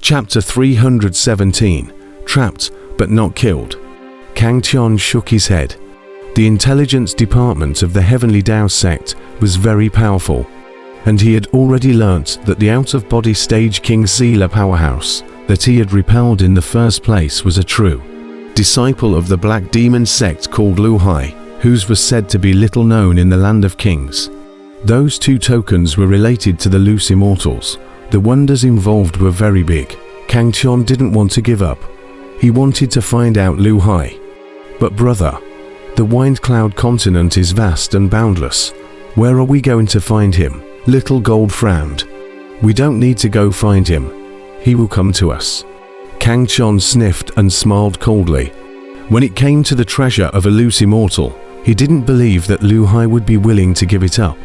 Chapter 317. Trapped, but not killed. Kang Tian shook his head. The intelligence department of the Heavenly Tao sect was very powerful, and he had already learnt that the out-of-body stage King Sela powerhouse that he had repelled in the first place was a true disciple of the Black Demon sect called Lu Hai, whose was said to be little known in the Land of Kings. Those two tokens were related to the loose immortals. The wonders involved were very big. Kang Tian didn't want to give up. He wanted to find out Lu Hai. But brother, the Wind Cloud continent is vast and boundless. Where are we going to find him? Little Gold frowned. We don't need to go find him. He will come to us. Kang Tian sniffed and smiled coldly. When it came to the treasure of a loose immortal, he didn't believe that Lu Hai would be willing to give it up,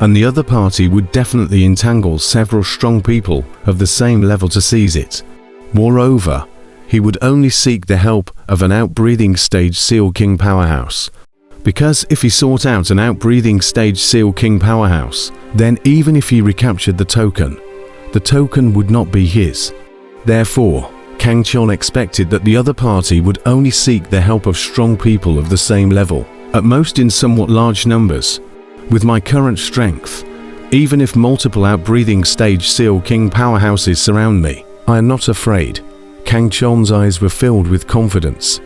and the other party would definitely entangle several strong people of the same level to seize it. Moreover, he would only seek the help of an outbreathing stage Seal King powerhouse. Because if he sought out an outbreathing stage Seal King powerhouse, then even if he recaptured the token would not be his. Therefore, Kang Tian expected that the other party would only seek the help of strong people of the same level, at most in somewhat large numbers. With my current strength, even if multiple outbreathing stage Seal King powerhouses surround me, I am not afraid. Kang Tian's eyes were filled with confidence.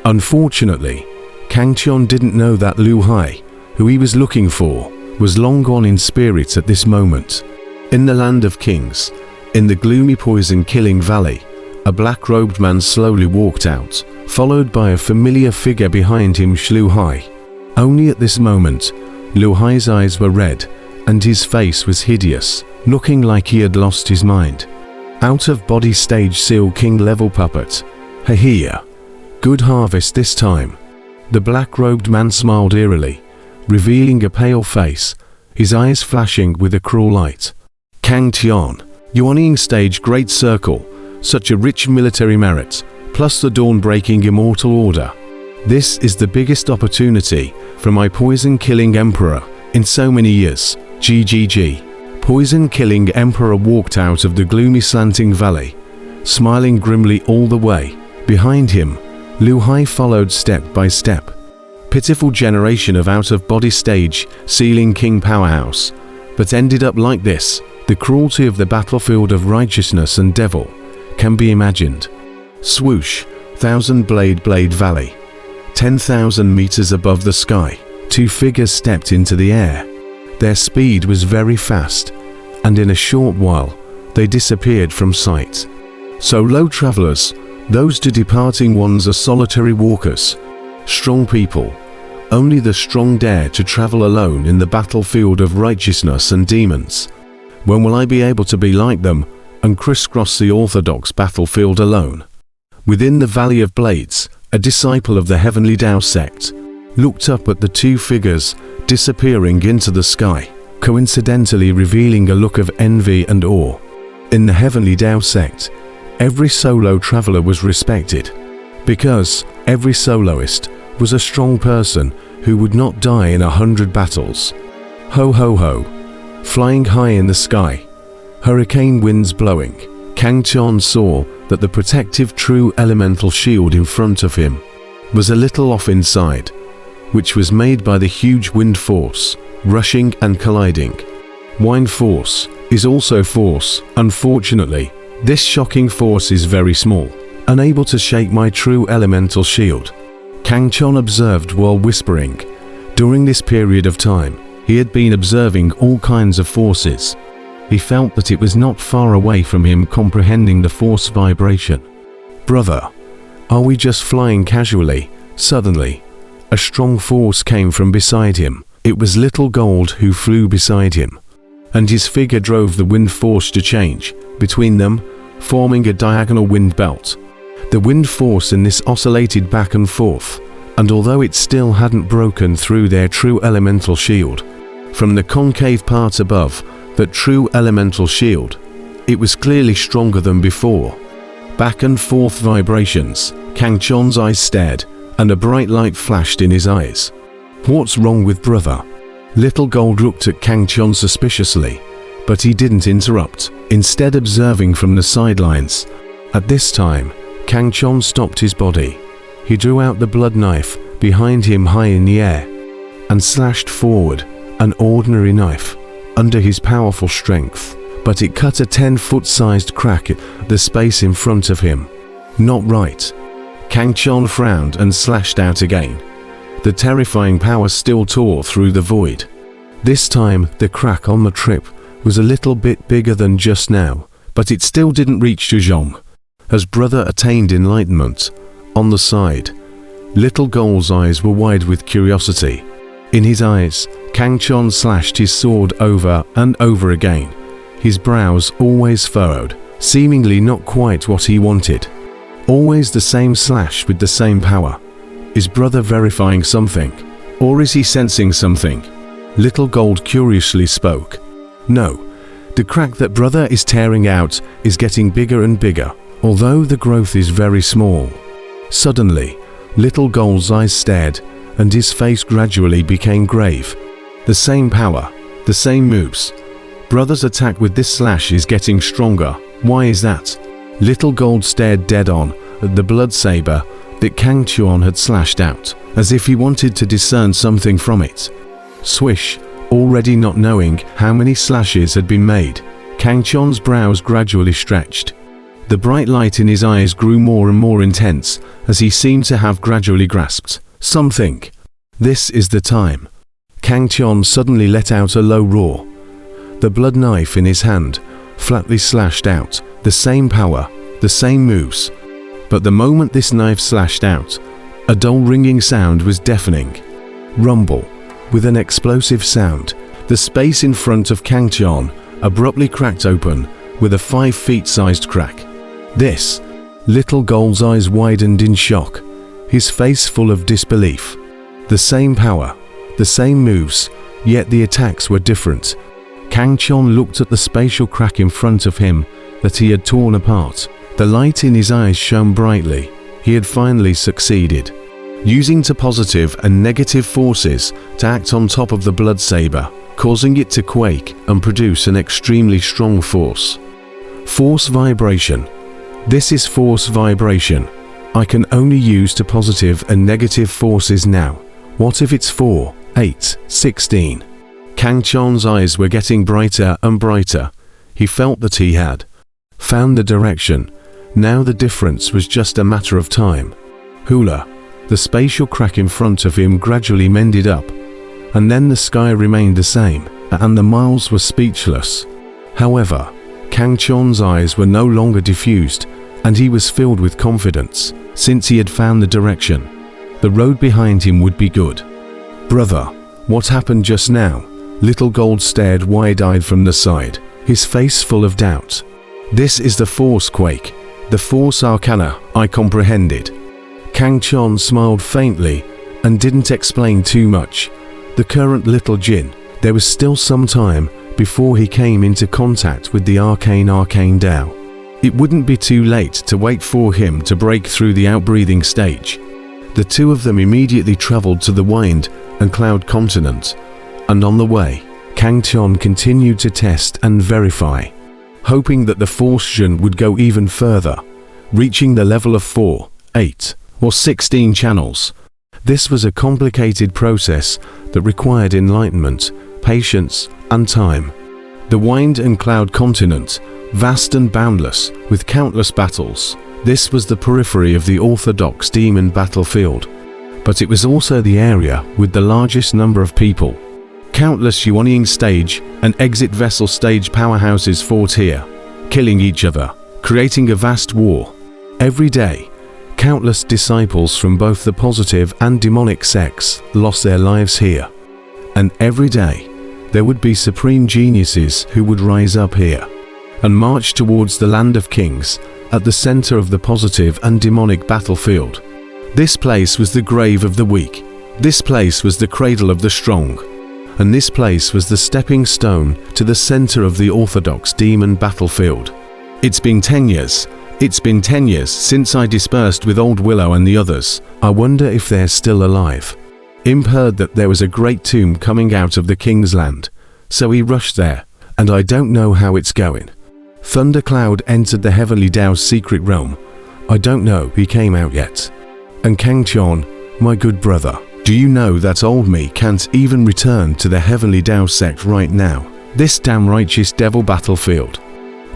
Unfortunately, Kang Tian didn't know that Lu Hai, who he was looking for, was long gone in spirit at this moment. In the Land of Kings, in the gloomy poison-killing valley, a black-robed man slowly walked out, followed by a familiar figure behind him, Lu Hai. Only at this moment, Lu Hai's eyes were red, and his face was hideous, looking like he had lost his mind. Out-of-body stage Seal King level puppet. Here. Good harvest this time. The black-robed man smiled eerily, revealing a pale face, his eyes flashing with a cruel light. Kang Tian, Yuaning stage Great Circle, such a rich military merit, plus the dawn-breaking immortal order. This is the biggest opportunity for my poison-killing emperor in so many years. GGG. Poison-killing emperor walked out of the gloomy slanting valley, smiling grimly all the way. Behind him, Lu Hai followed step by step. Pitiful generation of out-of-body stage Sealing King powerhouse, but ended up like this. The cruelty of the battlefield of righteousness and devil can be imagined. Swoosh, Thousand Blade Valley. 10,000 meters above the sky, two figures stepped into the air. Their speed was very fast, and in a short while, they disappeared from sight. So low travelers, those two departing ones are solitary walkers. Strong people. Only the strong dare to travel alone in the battlefield of righteousness and demons. When will I be able to be like them and crisscross the orthodox battlefield alone? Within the Valley of Blades, a disciple of the Heavenly Tao sect looked up at the two figures disappearing into the sky, coincidentally revealing a look of envy and awe. In the Heavenly Tao sect, every solo traveler was respected, because every soloist was a strong person who would not die in 100 battles. Ho ho ho. Flying high in the sky, hurricane winds blowing, Kang Tian saw that the protective true elemental shield in front of him was a little off inside, which was made by the huge wind force, rushing and colliding. Wind force is also force. Unfortunately, this shocking force is very small, unable to shake my true elemental shield. Kang Tian observed while whispering. During this period of time, he had been observing all kinds of forces. He felt that it was not far away from him comprehending the force vibration. Brother, are we just flying casually? Suddenly, a strong force came from beside him. It was Little Gold who flew beside him, and his figure drove the wind force to change between them, forming a diagonal wind belt. The wind force in this oscillated back and forth, and although it still hadn't broken through their true elemental shield, from the concave part above that true elemental shield, it was clearly stronger than before. Back and forth vibrations. Kang Tian's eyes stared, and a bright light flashed in his eyes. What's wrong with brother? Little Gold looked at Kang Tian suspiciously. but he didn't interrupt, instead observing from the sidelines. At this time, Kang Chon stopped his body. He drew out the blood knife behind him high in the air and slashed forward, an ordinary knife, under his powerful strength. But it cut a 10-foot sized crack at the space in front of him. Not right. Kang Chon frowned and slashed out again. The terrifying power still tore through the void. This time, the crack on the trip was a little bit bigger than just now, but it still didn't reach Zhong. As brother attained enlightenment, on the side, Little Gold's eyes were wide with curiosity. In his eyes, Kang Chon slashed his sword over and over again, his brows always furrowed, seemingly not quite what he wanted. Always the same slash with the same power. Is brother verifying something? Or is he sensing something? Little Gold curiously spoke. No, the crack that brother is tearing out is getting bigger and bigger, although the growth is very small. Suddenly, Little Gold's eyes stared, and his face gradually became grave. The same power, the same moves. Brother's attack with this slash is getting stronger. Why is that? Little Gold stared dead on at the blood saber that Kang Chon had slashed out, as if he wanted to discern something from it. Swish, already not knowing how many slashes had been made, Kang Chon's brows gradually stretched. The bright light in his eyes grew more and more intense as he seemed to have gradually grasped something. This is the time. Kang Chon suddenly let out a low roar. The blood knife in his hand flatly slashed out, the same power, the same moves. But the moment this knife slashed out, a dull ringing sound was deafening. Rumble. With an explosive sound, the space in front of Kang Chon abruptly cracked open with a 5-foot sized crack. This, Little Gold's eyes widened in shock, his face full of disbelief. The same power, the same moves, yet the attacks were different. Kang Chon looked at the spatial crack in front of him that he had torn apart. The light in his eyes shone brightly. He had finally succeeded, using the positive and negative forces to act on top of the blood saber, causing it to quake and produce an extremely strong force. Force vibration. This is force vibration. I can only use the positive and negative forces now. What if it's 4, 8, 16? Kang Chon's eyes were getting brighter and brighter. He felt that he had found the direction. Now the difference was just a matter of time. Hula. The spatial crack in front of him gradually mended up, and then the sky remained the same, and the miles were speechless. However, Kang Chon's eyes were no longer diffused, and he was filled with confidence, since he had found the direction. The road behind him would be good. Brother, what happened just now? Little Gold stared wide-eyed from the side, his face full of doubt. This is the Force Quake, the Force Arcana, I comprehended. Kang Chon smiled faintly and didn't explain too much. The current little Jin, there was still some time before he came into contact with the arcane Tao. It wouldn't be too late to wait for him to break through the outbreathing stage. The two of them immediately traveled to the Wind and Cloud continent, and on the way, Kang Chon continued to test and verify, hoping that the Force Jin would go even further, reaching the level of 4, 8, or 16 channels. This was a complicated process that required enlightenment, patience, and time. The Wind and Cloud continent, vast and boundless, with countless battles. This was the periphery of the orthodox demon battlefield, but it was also the area with the largest number of people. Countless Yuanying stage and exit vessel stage powerhouses fought here, killing each other, creating a vast war. Every day, countless disciples from both the positive and demonic sects lost their lives here. And every day, there would be supreme geniuses who would rise up here and march towards the land of kings at the center of the positive and demonic battlefield. This place was the grave of the weak. This place was the cradle of the strong. And this place was the stepping stone to the center of the orthodox demon battlefield. It's been 10 years. It's been 10 years since I dispersed with Old Willow and the others. I wonder if they're still alive. Imp heard that there was a great tomb coming out of the king's land, so he rushed there, and I don't know how it's going. Thundercloud entered the Heavenly Tao's secret realm. I don't know he came out yet. And Kangtian, my good brother, do you know that old me can't even return to the Heavenly Tao sect right now? This damn righteous devil battlefield.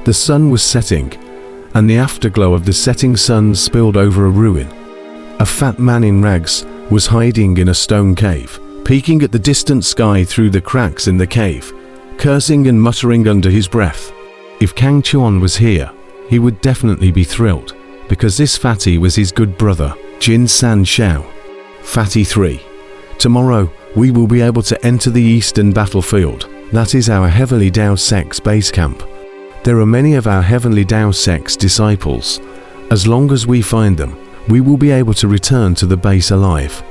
The sun was setting, and the afterglow of the setting sun spilled over a ruin. A fat man in rags was hiding in a stone cave, peeking at the distant sky through the cracks in the cave, cursing and muttering under his breath. If Kangtian was here, he would definitely be thrilled, because this fatty was his good brother, Jin San Xiao. Fatty 3. Tomorrow, we will be able to enter the eastern battlefield. That is our Heavenly Tao sect's base camp. There are many of our Heavenly Tao sect's disciples. As long as we find them, we will be able to return to the base alive.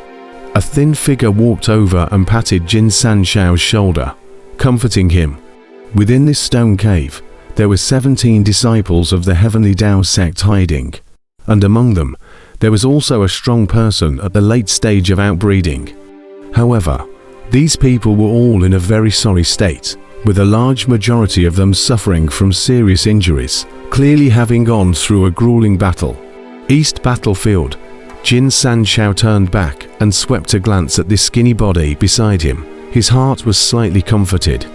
A thin figure walked over and patted Jin San Xiao's shoulder, comforting him. Within this stone cave, there were 17 disciples of the Heavenly Tao sect hiding, and among them, there was also a strong person at the late stage of outbreeding. However, these people were all in a very sorry state, with a large majority of them suffering from serious injuries, clearly having gone through a grueling battle. East battlefield. Jin San Xiao turned back and swept a glance at this skinny body beside him. His heart was slightly comforted.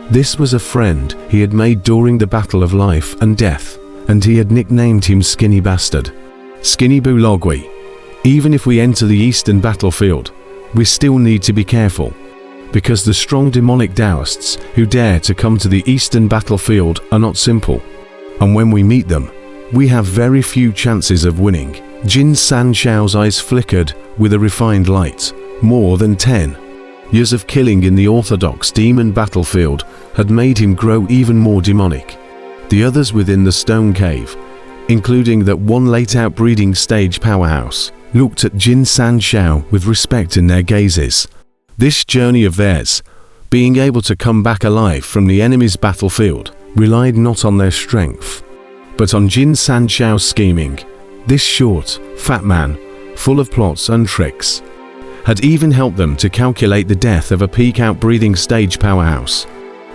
This was a friend he had made during the battle of life and death, and he had nicknamed him Skinny Bastard. Skinny Bulogui. Even if we enter the eastern battlefield, we still need to be careful, because the strong demonic Taoists who dare to come to the eastern battlefield are not simple, and when we meet them, we have very few chances of winning. Jin San Xiao's eyes flickered with a refined light. More than 10 years of killing in the orthodox demon battlefield had made him grow even more demonic. The others within the stone cave, including that one late outbreeding stage powerhouse, looked at Jin San Xiao with respect in their gazes. This journey of theirs, being able to come back alive from the enemy's battlefield, relied not on their strength, but on Jin San Xiao's scheming. This short, fat man, full of plots and tricks, had even helped them to calculate the death of a peak outbreeding stage powerhouse.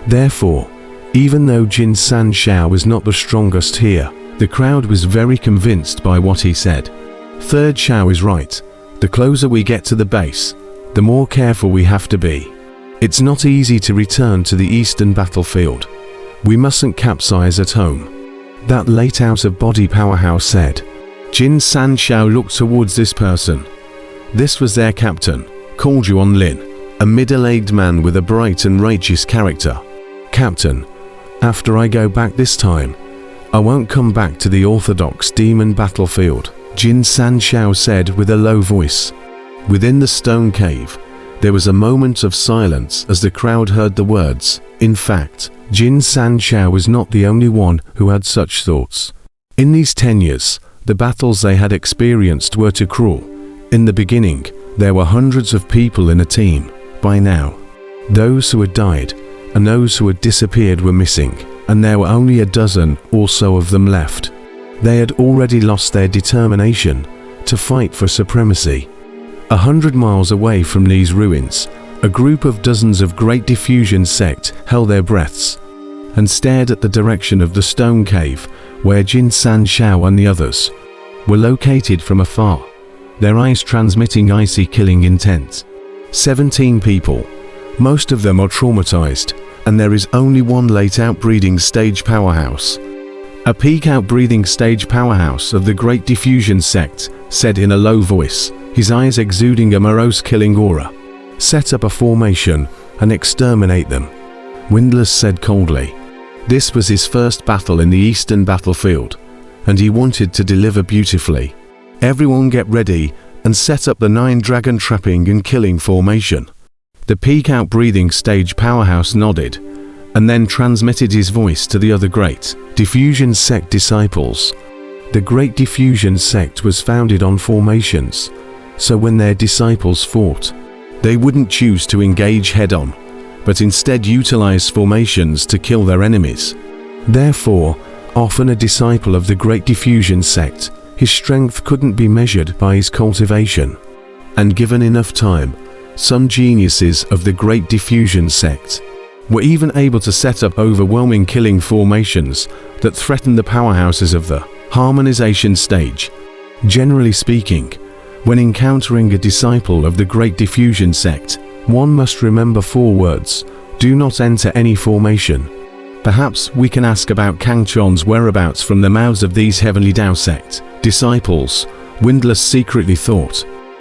Therefore, even though Jin San Xiao was not the strongest here, the crowd was very convinced by what he said. Third Xiao is right. The closer we get to the base, the more careful we have to be. It's not easy to return to the eastern battlefield. We mustn't capsize at home. That late out-of-body powerhouse said. Jin San Xiao looked towards this person. This was their captain, Cauldron Lin, a middle-aged man with a bright and righteous character. Captain, after I go back this time, I won't come back to the orthodox demon battlefield, Jin San Xiao said with a low voice. Within the stone cave, there was a moment of silence as the crowd heard the words. In fact, Jin San Xiao was not the only one who had such thoughts. In these 10 years, the battles they had experienced were too cruel. In the beginning, there were hundreds of people in a team. By now, those who had died and those who had disappeared were missing, and there were only a dozen or so of them left. They had already lost their determination to fight for supremacy. 100 miles away from these ruins, a group of dozens of Great Diffusion sect held their breaths and stared at the direction of the stone cave where Jin San Xiao and the others were located from afar, their eyes transmitting icy killing intent. 17 people. Most of them are traumatized, and there is only one late outbreeding stage powerhouse. A peak outbreeding stage powerhouse of the Great Diffusion sect said in a low voice, his eyes exuding a morose killing aura. Set up a formation and exterminate them, Windlass said coldly. This was his first battle in the eastern battlefield, and he wanted to deliver beautifully. Everyone get ready and set up the 9 dragon trapping and killing formation. The peak outbreeding stage powerhouse nodded, and then transmitted his voice to the other Great Diffusion sect disciples. The Great Diffusion sect was founded on formations, so when their disciples fought, they wouldn't choose to engage head-on, but instead utilize formations to kill their enemies. Therefore, often a disciple of the Great Diffusion sect, his strength couldn't be measured by his cultivation. And given enough time, some geniuses of the Great Diffusion sect were even able to set up overwhelming killing formations that threatened the powerhouses of the harmonization stage. Generally speaking, when encountering a disciple of the Great Diffusion sect, one must remember 4 words: do not enter any formation. Perhaps we can ask about Kang Chon's whereabouts from the mouths of these Heavenly Tao sect disciples. Windlass secretly thought.